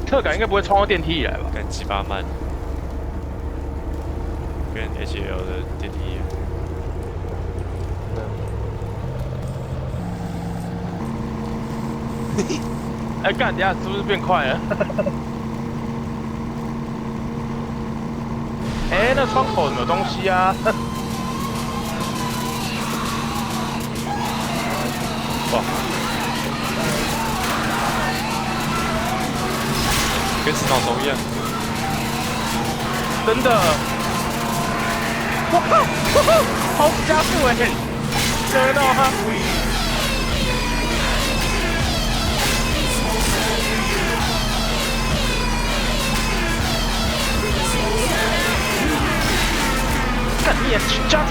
特感应该不会冲到电梯里来吧？干鸡巴慢，跟 HL 的电梯一样。哎，干，等下是不是变快了？哎，那窗口有没有东西啊？哇，跟死脑虫一样。真的！我靠！好加速哎！热到哈！干你也加体！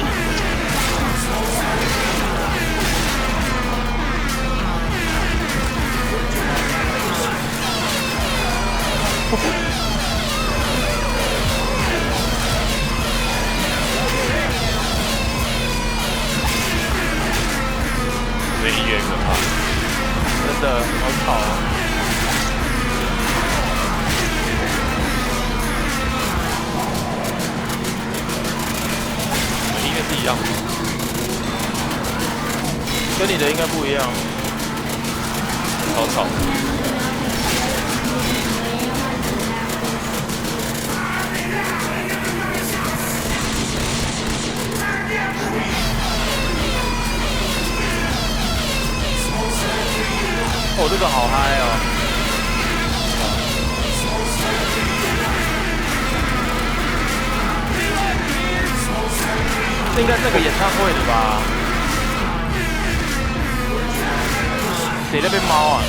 这音乐可怕，真的好吵啊！音乐是一样的，跟你的应该不一样。超吵。哦，这个好嗨哦！这应该是那个演唱会的吧？谁在变猫啊？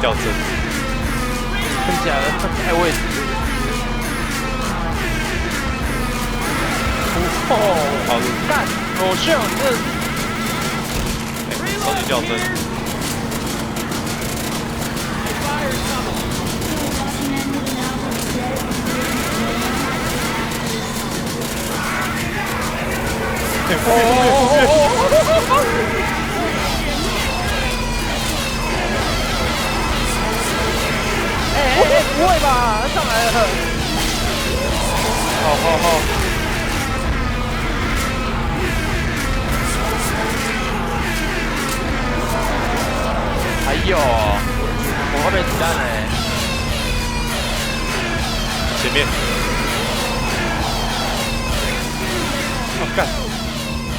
掉帧，真假的？哎，我也是。哦，好，干！我秀，这超级掉帧。哎，不会吧？上来了！好。哎呦，我后面子弹嘞！前面，我干！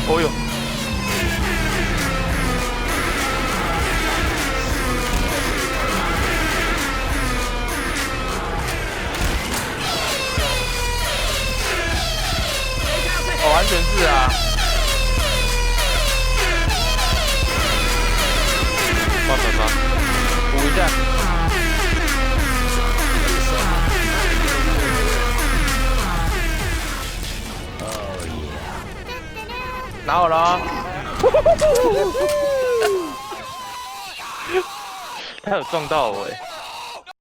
哦呦！哦，安全是啊。换门吗？补一下。拿好了啊！他有撞到我哎。